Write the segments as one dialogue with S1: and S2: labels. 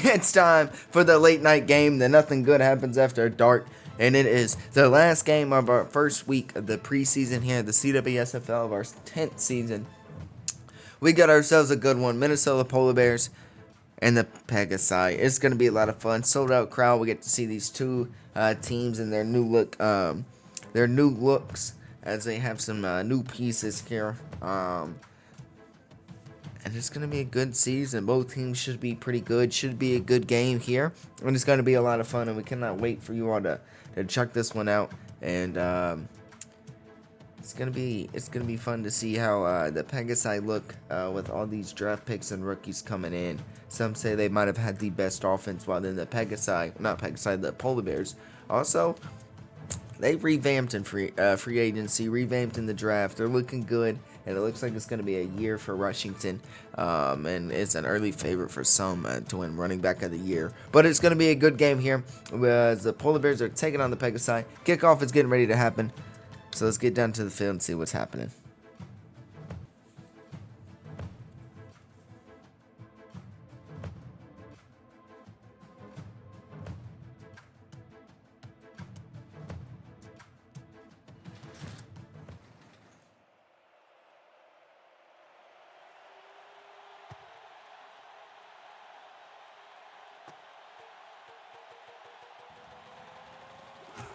S1: It's time for the late night game that nothing good happens after dark. And it is the last game of our first week of the preseason here at the CWSFL of our 10th season. We got ourselves a good one. Minnesota Polar Bears and the Pegasi. It's going to be a lot of fun. Sold out crowd. We get to see these two teams and their new look, their new looks as they have some new pieces here. And it's going to be a good season. Both teams should be pretty good. Should be a good game here. And it's going to be a lot of fun. And we cannot wait for you all to check this one out. And it's going to be fun to see how the Pegasi look with all these draft picks and rookies coming in. Some say they might have had the best offense, while then the the Polar Bears. Also, they revamped in free agency, revamped in the draft. They're looking good. And it looks like it's going to be a year for Washington. And it's an early favorite for some to win running back of the year. But it's going to be a good game here. As the Polar Bears are taking on the Pegasi. Kickoff is getting ready to happen. So let's get down to the field and see what's happening.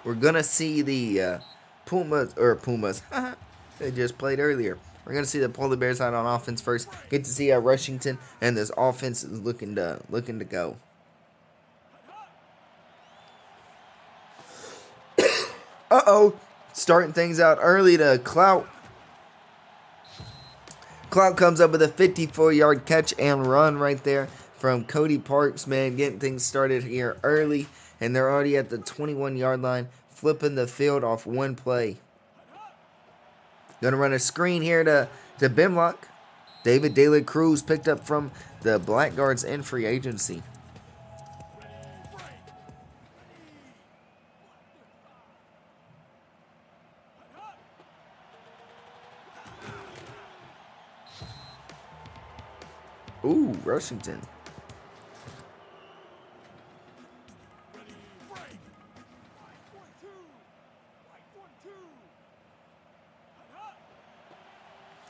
S1: We're going to see the Pumas. They just played earlier. We're going to see the Polar Bears out on offense first. Get to see how Washington and this offense is looking to go. Starting things out early to Clout. Clout comes up with a 54-yard catch and run right there from Cody Parks, man. Getting things started here early. And they're already at the 21-yard line, flipping the field off one play. Gonna run a screen here to Bimlock. David De La Cruz picked up from the Blackguards in free agency. Ooh, Washington.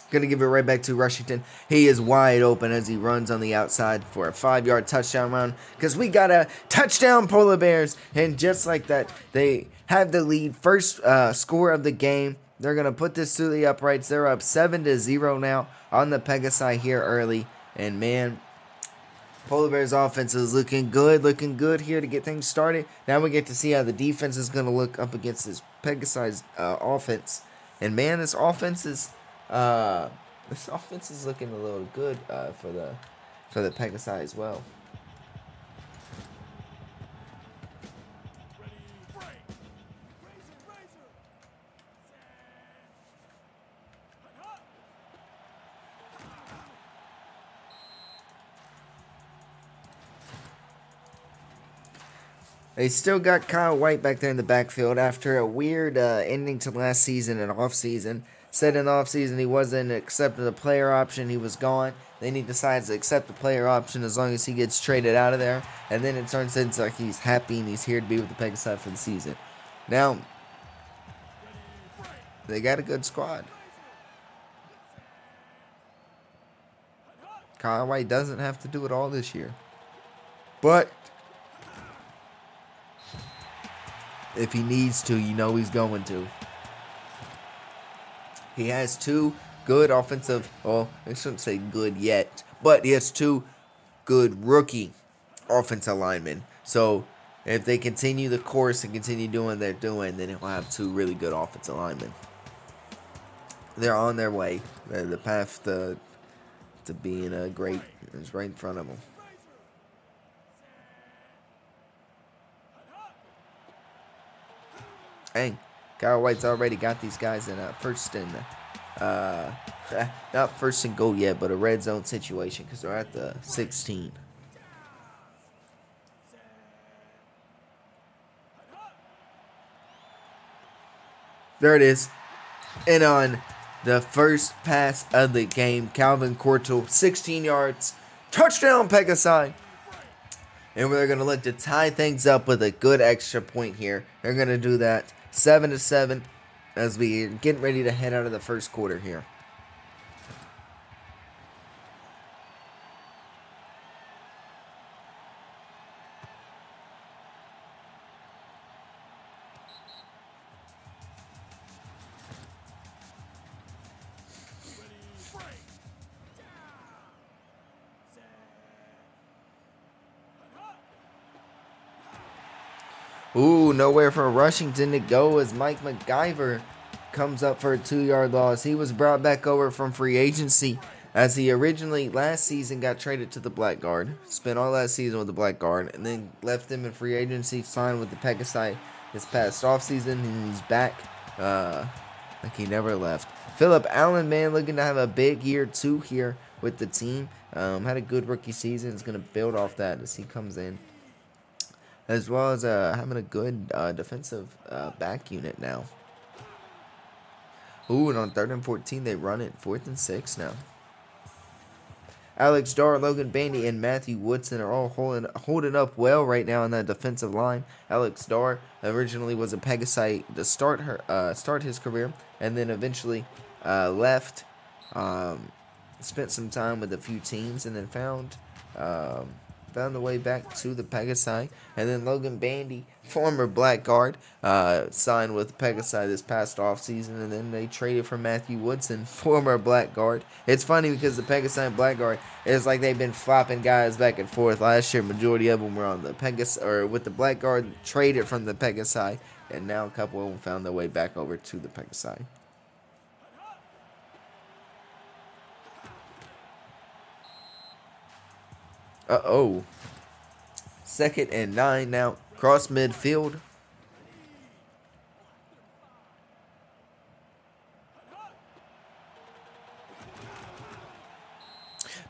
S1: Going to give it right back to Washington. He is wide open as he runs on the outside for a 5-yard touchdown run. Because we got a touchdown, Polar Bears. And just like that, they have the lead. First score of the game. They're going to put this through the uprights. They're up 7-0 now on the Pegasi here early. And man, Polar Bears offense is looking good here to get things started. Now we get to see how the defense is going to look up against this Pegasi's offense. And man, this offense is looking a little good for the Pegasi as well. They still got Kyle White back there in the backfield after a weird ending to last season and offseason. Said in the offseason he wasn't accepting the player option. He was gone. Then he decides to accept the player option as long as he gets traded out of there. And then it turns into like he's happy and he's here to be with the Pegasi for the season. Now, they got a good squad. Kyle White doesn't have to do it all this year. But if he needs to, you know he's going to. He has two good offensive, well, I shouldn't say good yet, but he has two good rookie offensive linemen. So if they continue the course and continue doing what they're doing, then he'll have two really good offensive linemen. They're on their way. The path to being a great is right in front of them. Hey, Kyle White's already got these guys in first and not first and goal yet, but a red zone situation because they're at the 16. There it is. And on the first pass of the game, Calvin Courtel, 16 yards, touchdown Pegasi. And they're going to look to tie things up with a good extra point here. They're going to do that 7-7 as we get ready to head out of the first quarter here. Ooh, nowhere for Rushington to go as Mike MacGyver comes up for a 2-yard loss. He was brought back over from free agency as he originally last season got traded to the Blackguard. Spent all last season with the Blackguard and then left him in free agency, signed with the Pegasi this past offseason, and he's back like he never left. Phillip Allen, man, looking to have a big year too here with the team. Had a good rookie season. Is going to build off that as he comes in, as well as having a good defensive back unit now. Ooh, and on 3rd and 14, they run it 4th and 6 now. Alex Darr, Logan Bandy, and Matthew Woodson are all holding up well right now on that defensive line. Alex Darr originally was a Pegasi to start his career, and then eventually left, spent some time with a few teams, and then found the way back to the Pegasi. And then Logan Bandy, former Blackguard, signed with Pegasi this past offseason, and then they traded for Matthew Woodson, former Blackguard. It's funny because the Pegasi and Blackguard, it's like they've been flopping guys back and forth. Last year, majority of them were on the Pegasi, or with the Blackguard, traded from the Pegasi, and now a couple of them found their way back over to the Pegasi. Uh-oh. 2nd and 9 now. Cross midfield.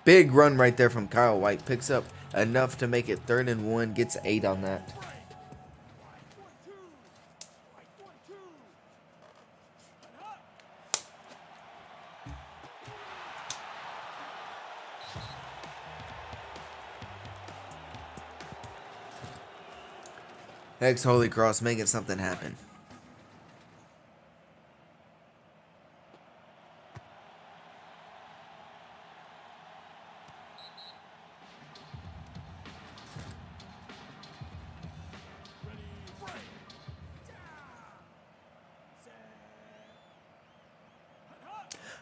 S1: Big run right there from Kyle White. Picks up enough to make it 3rd and 1. Gets 8 on that. Ex Holy Cross making something happen.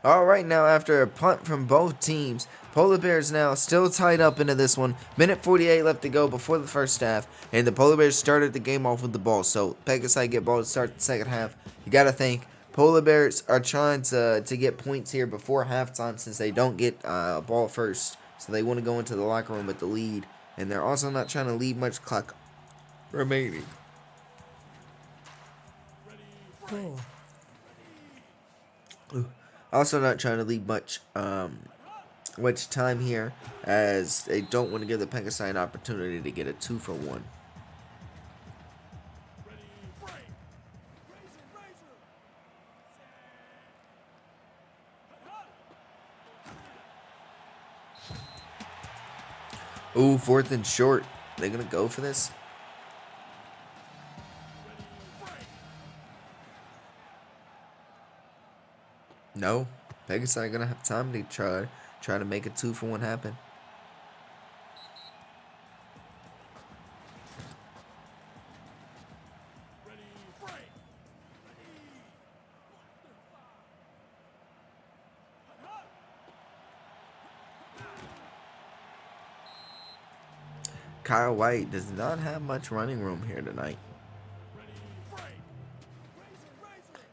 S1: All right, now after a punt from both teams, Polar Bears now still tied up into this one. Minute 48 left to go before the first half, and the Polar Bears started the game off with the ball. So Pegasi get ball to start the second half. You got to think Polar Bears are trying to get points here before halftime since they don't get ball first. So they want to go into the locker room with the lead, and they're also not trying to leave much clock remaining. Also not trying to leave much time here, as they don't want to give the Pegasi an opportunity to get a 2-for-1. Ooh, 4th and short. They gonna go for this? No. Pegasi gonna have time to try to make a 2-for-1 happen. Kyle White does not have much running room here tonight.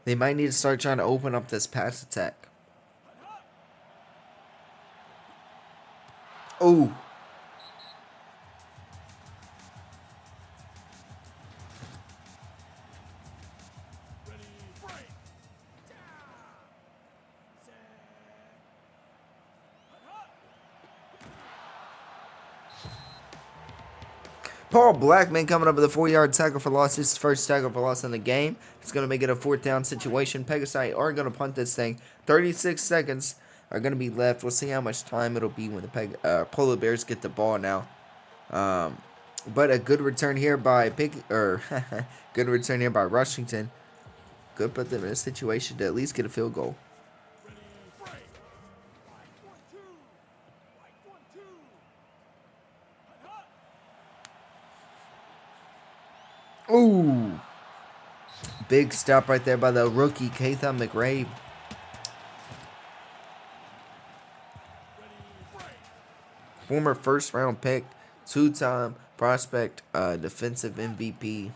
S1: They might need to start trying to open up this pass attack. Oh. Paul Blackman coming up with a 4-yard tackle for loss. His first tackle for loss in the game. It's going to make it a 4th down situation. Pegasi are going to punt this thing. 36 seconds are going to be left. We'll see how much time it'll be when the Polar Bears get the ball now. But a good return here by good return here by Rushington. Good put them in a situation to at least get a field goal. Ooh. Big stop right there by the rookie, Kathan McRae. Former first-round pick, two-time prospect, defensive MVP.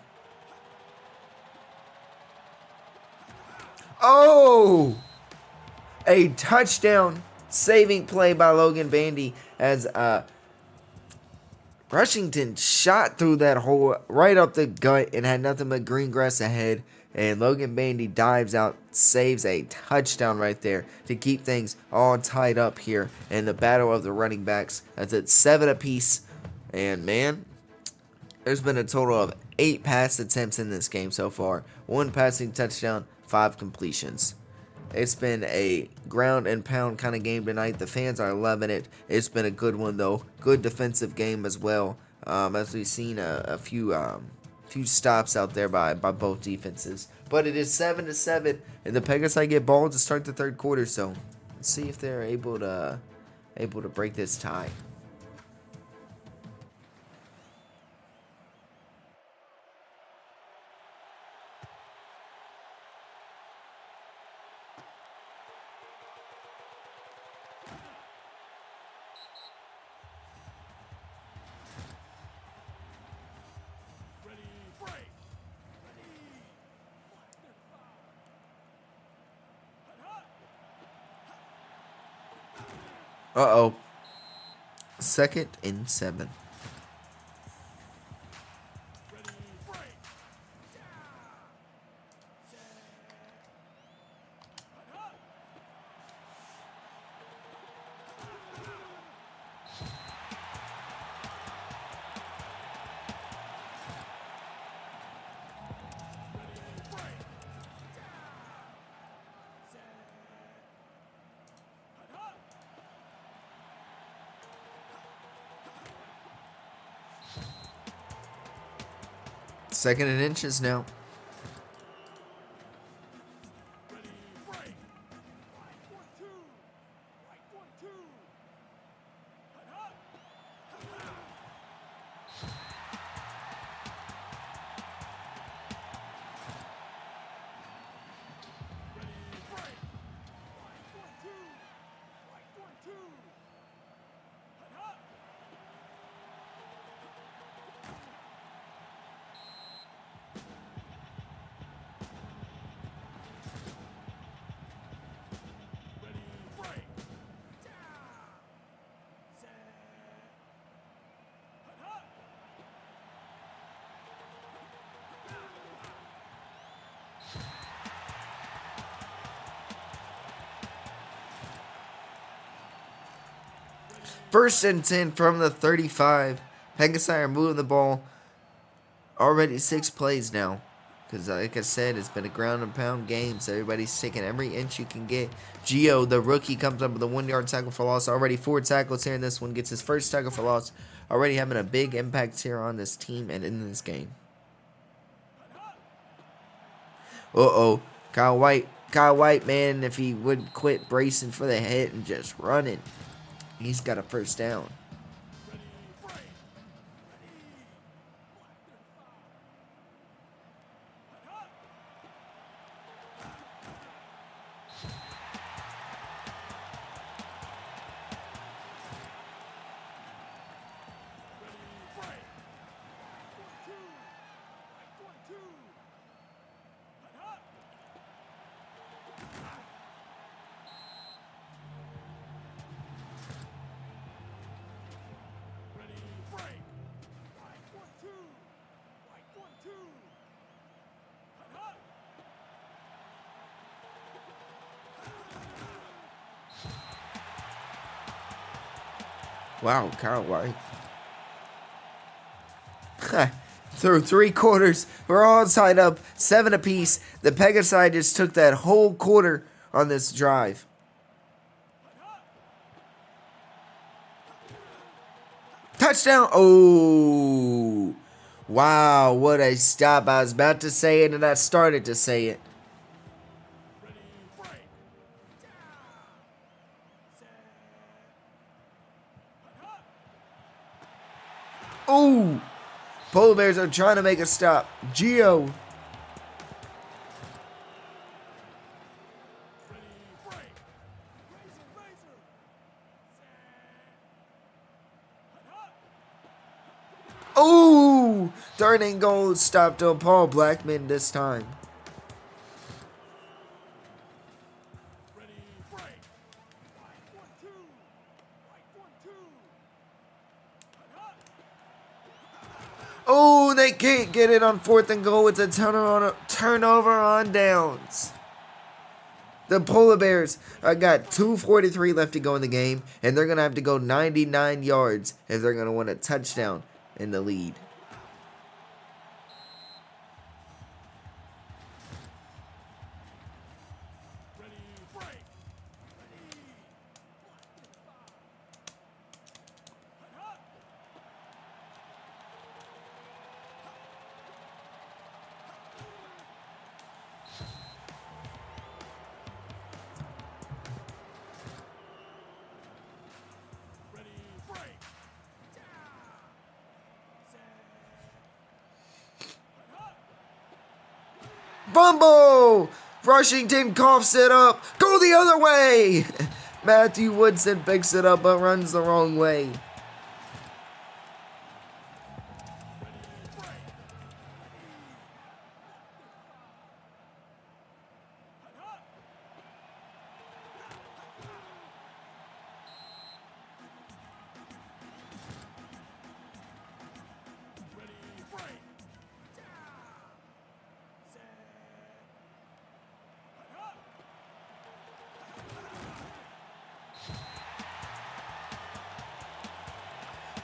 S1: Oh! A touchdown saving play by Logan Bandy as Rushington shot through that hole right up the gut and had nothing but green grass ahead. And Logan Bandy dives out, saves a touchdown right there to keep things all tied up here in the battle of the running backs. That's at 7 apiece. And man, there's been a total of 8 pass attempts in this game so far. 1 passing touchdown, 5 completions. It's been a ground and pound kind of game tonight. The fans are loving it. It's been a good one, though. Good defensive game as well. As we've seen a few stops out there by both defenses. But it is 7-7, and the Pegasi get ball to start the third quarter. So let's see if they're able to break this tie. Uh-oh. 2nd and 7. Second and inches now. First and 10 from the 35. Pegasi are moving the ball. Already 6 plays now. Because like I said, it's been a ground and pound game. So everybody's taking every inch you can get. Gio, the rookie, comes up with a 1-yard tackle for loss. Already 4 tackles here in this one. Gets his first tackle for loss. Already having a big impact here on this team and in this game. Uh-oh. Kyle White, man, if he would quit bracing for the hit and just running, he's got a first down. Wow, Kyle White. Through 3 quarters, we're all tied up, 7 apiece. The Pegasi just took that whole quarter on this drive. Touchdown. Oh. Wow, what a stop. I was about to say it and I started to say it. Oh. Polar Bears are trying to make a stop. Geo. Oh, third and goal stopped on Paul Blackman this time. Oh, they can't get it on fourth and goal. It's a turnover on downs. The Polar Bears got 2:43 left to go in the game, and they're going to have to go 99 yards if they're going to win a touchdown in the lead. Fumble! Rushington coughs it up. Go the other way! Matthew Woodson picks it up but runs the wrong way.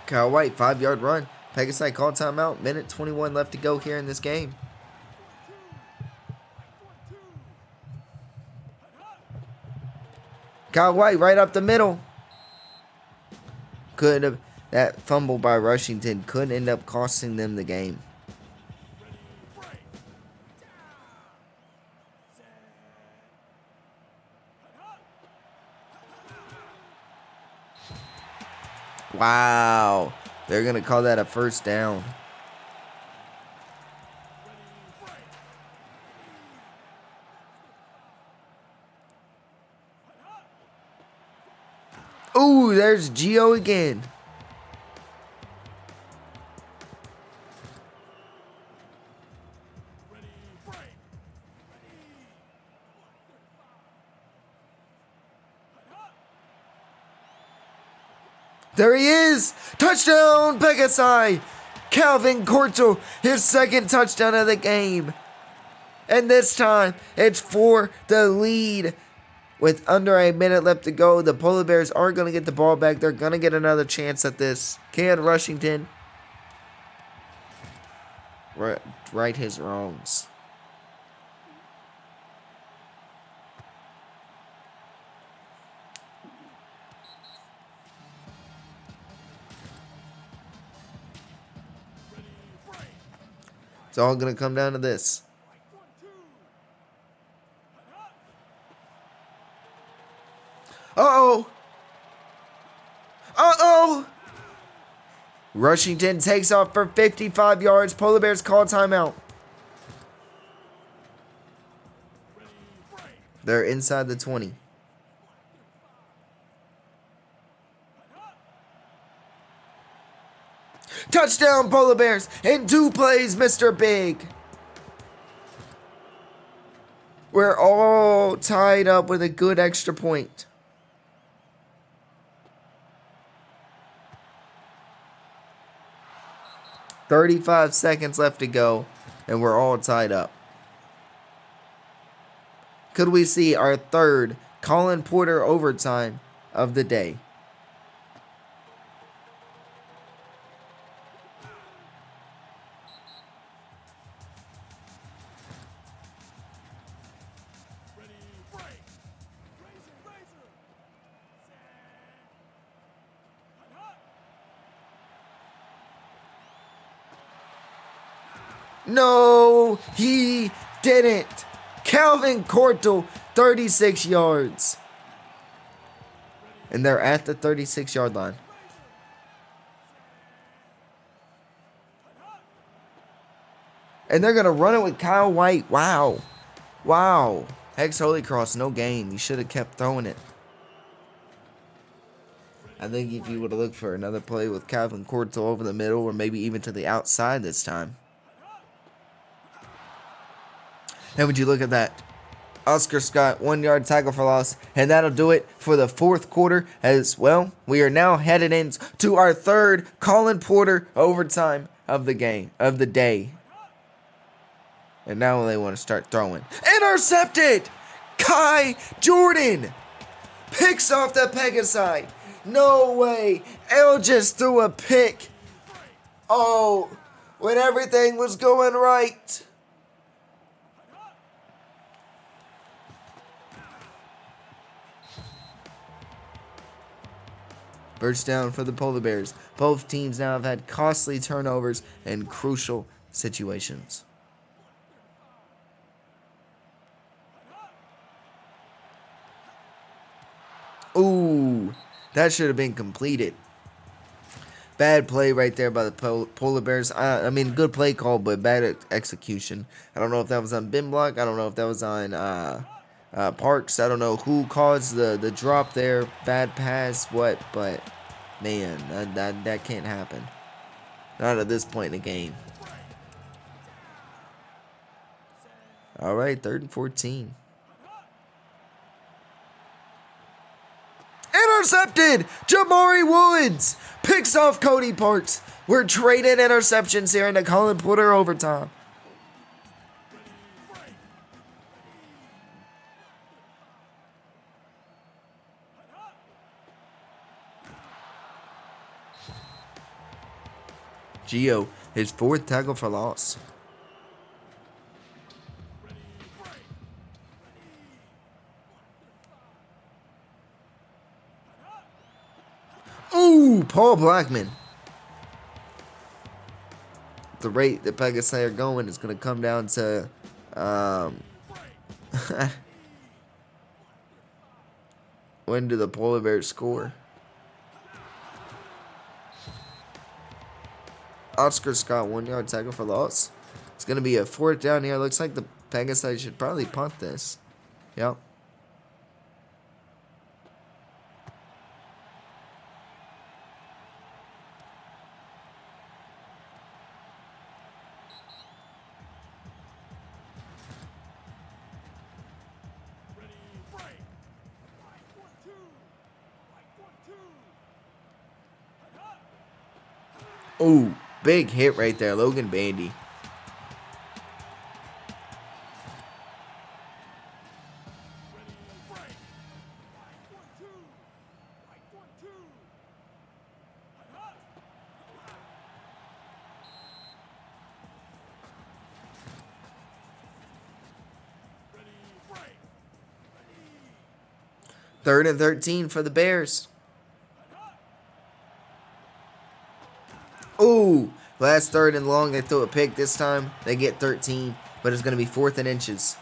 S1: Kyle White, 5-yard run. Pegasi called timeout. Minute 21 left to go here in this game. Kyle White right up the middle. Could have, that fumble by Rushington could end up costing them the game. Wow. They're going to call that a first down. Ooh, there's Gio again. There he is! Touchdown, Pegasi! Calvin Corto, his second touchdown of the game. And this time, it's for the lead. With under a minute left to go, the Polar Bears are going to get the ball back. They're going to get another chance at this. Can Rushington right his wrongs? It's all going to come down to this. Uh-oh. Uh-oh. Rushington takes off for 55 yards. Polar Bears call timeout. They're inside the 20. Touchdown, Polar Bears. In 2 plays, Mr. Big. We're all tied up with a good extra point. "35 seconds left to go, and we're all tied up. Could we see our third Colin Porter overtime of the day? No, he didn't. Calvin Cortal, 36 yards. And they're at the 36-yard line. And they're going to run it with Kyle White. Wow. Wow. Hex Holy Cross, no gain. You should have kept throwing it. I think if you would have looked for another play with Calvin Cortal over the middle or maybe even to the outside this time. And would you look at that? Oscar Scott, 1 yard tackle for loss. And that'll do it for the fourth quarter as well. We are now headed into our third Colin Porter overtime of the game, of the day. And now they want to start throwing. Intercepted! Kai Jordan picks off the Pegasi. No way. L just threw a pick. Oh, when everything was going right. First down for the Polar Bears. Both teams now have had costly turnovers and crucial situations. Ooh, that should have been completed. Bad play right there by the Polar Bears. I mean, good play call, but bad execution. I don't know if that was on bin block. I don't know if that was on Parks. I don't know who caused the drop there. Bad pass, what? But, man, that can't happen. Not at this point in the game. All right, 3rd and 14. Intercepted! Jamari Woods picks off Cody Parks. We're trading interceptions here in the Colin Porter overtime. Gio, his 4th tackle for loss. Ooh, Paul Blackman. The rate that Pegasi are going is going to come down to when do the Polar Bears score? Oscar Scott, 1 yard tackle for loss. It's going to be a 4th down here. Looks like the Pegasi should probably punt this. Yep. Ooh, big hit right there, Logan Bandy. Third and 13 for the Bears. Ooh, last 3rd and long. They throw a pick this time. They get 13, but it's going to be 4th and inches.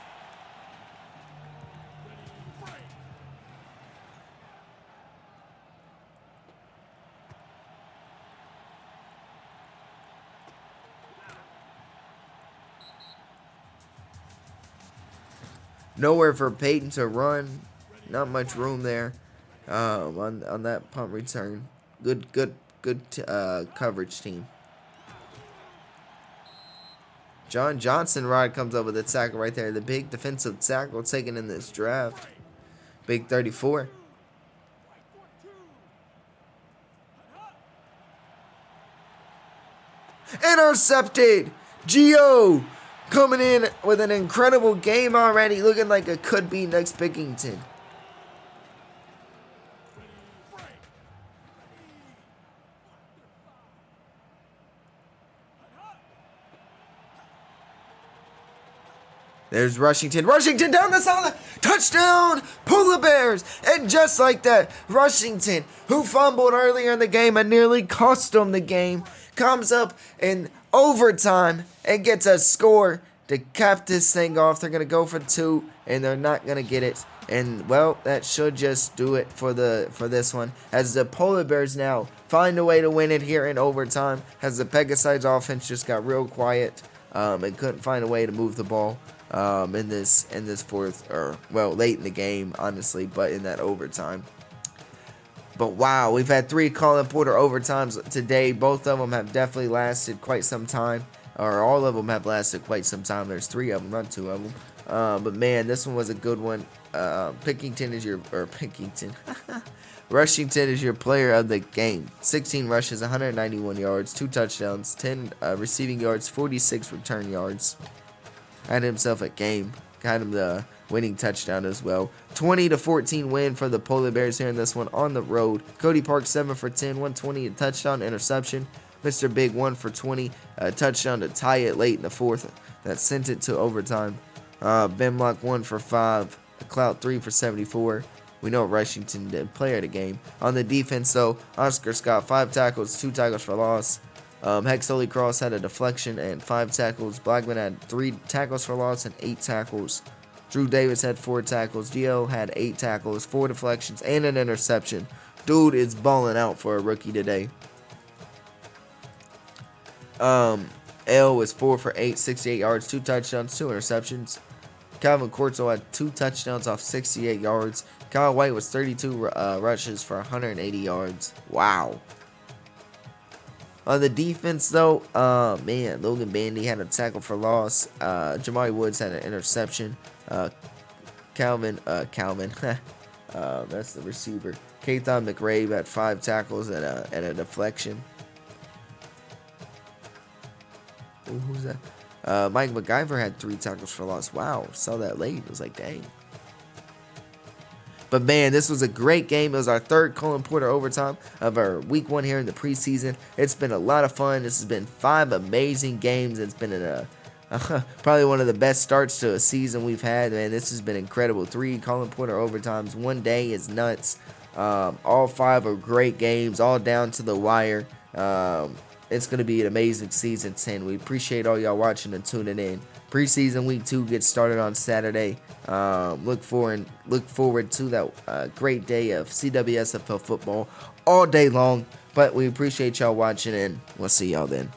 S1: Nowhere for Peyton to run. Not much room there on that punt return. Good coverage team. John Johnson Rod comes up with a tackle right there. The big defensive tackle taken in this draft. Big 34. Intercepted. Gio coming in with an incredible game already. Looking like it could be next Bickington. There's Rushington. Rushington down the sideline. Touchdown, Polar Bears. And just like that, Rushington, who fumbled earlier in the game and nearly cost them the game, comes up in overtime and gets a score to cap this thing off. They're going to go for 2, and they're not going to get it. And, well, that should just do it for this one, as the Polar Bears now find a way to win it here in overtime, as the Pegasi's offense just got real quiet and couldn't find a way to move the ball in this fourth, or, well, late in the game, honestly, but in that overtime. But wow, we've had 3 Colin Porter overtimes today. Both of them have definitely lasted quite some time, or all of them have lasted quite some time. There's 3 of them, not 2 of them. But man, this one was a good one. Rushington is your player of the game. 16 rushes, 191 yards, 2 touchdowns, 10 receiving yards, 46 return yards. Had himself a game. Got him the winning touchdown as well. 20-14 win for the Polar Bears here in this one on the road. Cody Park 7 for 10, 120, a touchdown, interception. Mr. Big 1 for 20, a touchdown to tie it late in the fourth. That sent it to overtime. Ben Block 1 for 5, Clout 3 for 74. We know Rushington did player of the game. On the defense, though, Oscar Scott 5 tackles, 2 tackles for loss. Hex Holy Cross had a deflection and 5 tackles. Blackman had 3 tackles for loss and 8 tackles. Drew Davis had 4 tackles. Gio had 8 tackles, 4 deflections, and an interception. Dude is balling out for a rookie today. L was 4 for 8, 68 yards, 2 touchdowns, 2 interceptions. Calvin Corso had 2 touchdowns off 68 yards. Kyle White was 32 rushes for 180 yards. Wow. On the defense, though, man, Logan Bandy had a tackle for loss. Jamari Woods had an interception. Calvin, that's the receiver. Kathon McRae had 5 tackles and a deflection. Ooh, who's that? Mike MacGyver had 3 tackles for loss. Wow, saw that late. It was like, dang. But man, this was a great game. It was our 3rd Colin Porter overtime of our week 1 here in the preseason. It's been a lot of fun. This has been 5 amazing games. It's been probably one of the best starts to a season we've had. Man, this has been incredible. 3 Colin Porter overtimes. One day is nuts. All 5 are great games, all down to the wire. It's going to be an amazing season 10. We appreciate all y'all watching and tuning in. Preseason week 2 gets started on Saturday. Look forward to that great day of CWSFL football all day long. But we appreciate y'all watching, and we'll see y'all then.